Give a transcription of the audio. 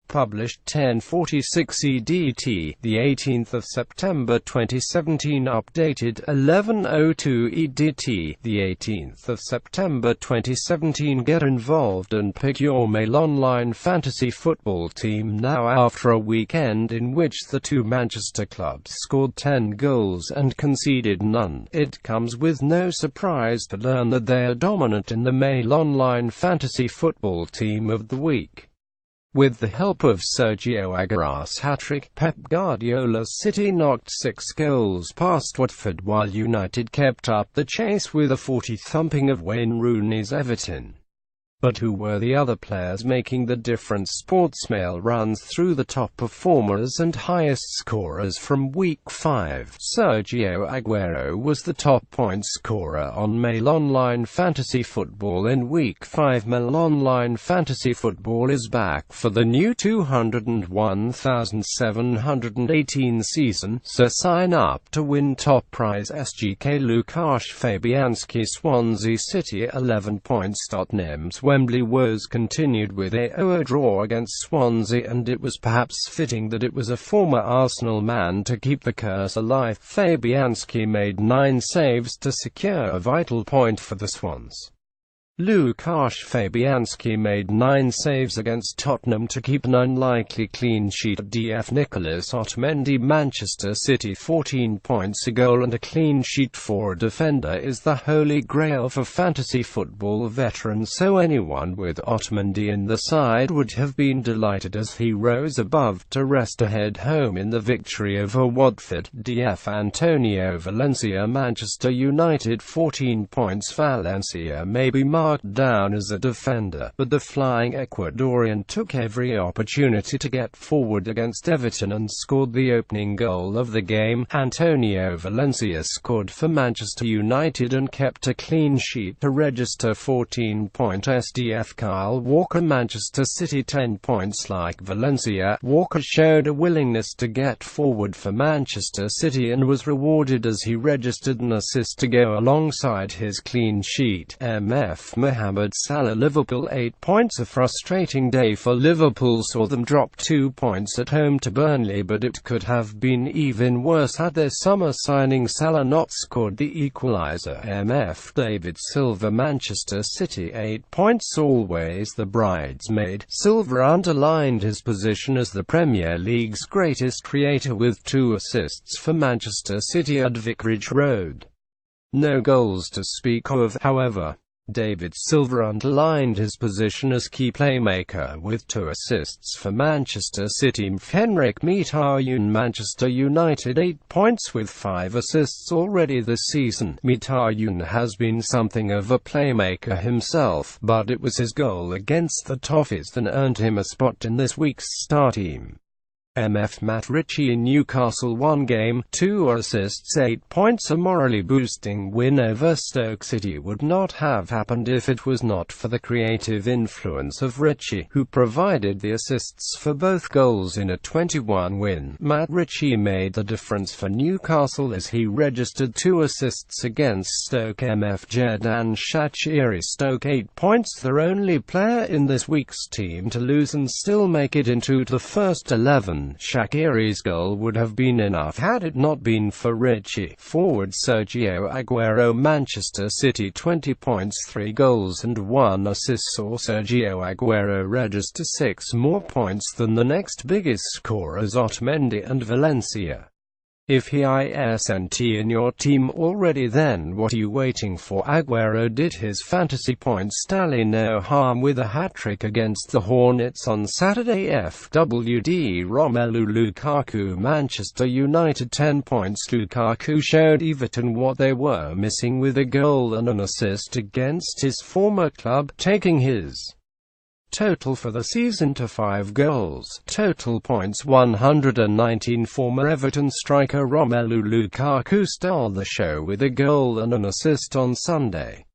Published 10:46 EDT, the 18th of September 2017. Updated 11:02 EDT, the 18th of September 2017. Get involved and pick your MailOnline Fantasy Football team now. After a weekend in which the two Manchester clubs scored 10 goals and conceded none, it comes with no surprise to learn that they are dominant in the MailOnline Fantasy Football Team of the Week. With the help of Sergio Agueros' hat-trick, Pep Guardiolas City knocked 6 goals past Watford, while United kept up the chase with a 40 thumping of Wayne Rooneys Everton. But who were the other players making the difference? Sportsmail runs through the top performers and highest scorers from Week 5. Sergio Aguero was the top point scorer on MailOnline Fantasy Football in Week 5. MailOnline Fantasy Football is back for the new 201,718 season, so sign up to win top prize SGK. Lukasz Fabianski Swansea City 11 points. Tottenham's Wembley woes continued with a 0-0 draw against Swansea, and it was perhaps fitting that it was a former Arsenal man to keep the curse alive. Fabianski made 9 saves to secure a vital point for the Swans. Lukasz Fabianski made 9 saves against Tottenham to keep an unlikely clean sheet. DF Nicolas Otamendi Manchester City 14 points. A goal and a clean sheet for a defender is the holy grail for fantasy football veterans, so anyone with Otamendi in the side would have been delighted as he rose above to rest ahead home in the victory over Watford. DF Antonio Valencia Manchester United 14 points. Valencia may be marked down as a defender, but the flying Ecuadorian took every opportunity to get forward against Everton and scored the opening goal of the game. Antonio Valencia scored for Manchester United and kept a clean sheet to register 14 points. SDF Kyle Walker Manchester City 10 points. Like Valencia, Walker showed a willingness to get forward for Manchester City and was rewarded as he registered an assist to go alongside his clean sheet. MF Mohamed Salah Liverpool 8 points. A frustrating day for Liverpool saw them drop 2 points at home to Burnley, but it could have been even worse had their summer signing Salah not scored the equaliser. MF David Silva Manchester City 8 points. Always the bridesmaid, Silva underlined his position as the Premier League's greatest creator with 2 assists for Manchester City at Vicarage Road. No goals to speak of, however. David Silva underlined his position as key playmaker with 2 assists for Manchester City. Henrik Mkhitaryan Manchester United 8 points with 5 assists already this season. Mkhitaryan has been something of a playmaker himself, but it was his goal against the Toffees that earned him a spot in this week's star team. MF Matt Ritchie in Newcastle 1 game, 2 assists 8 points. A morally boosting win over Stoke City would not have happened if it was not for the creative influence of Ritchie, who provided the assists for both goals in a 21 win. Matt Ritchie made the difference for Newcastle as he registered 2 assists against Stoke. MF Xherdan Shaqiri Stoke 8 points. Their only player in this week's team to lose and still make it into the first 11. Shaqiri's goal would have been enough had it not been for Ritchie. Forward Sergio Aguero Manchester City 20 points, 3 goals and 1 assist saw Sergio Aguero register 6 more points than the next biggest scorers Otamendi and Valencia. If he isn't in your team already, then what are you waiting for? Aguero did his fantasy points tally no harm with a hat-trick against the Hornets on Saturday. FWD Romelu Lukaku Manchester United 10 points. Lukaku showed Everton what they were missing with a goal and an assist against his former club, taking his total for the season to 5 goals. Total points 119. Former Everton striker Romelu Lukaku stole the show with a goal and an assist on Sunday.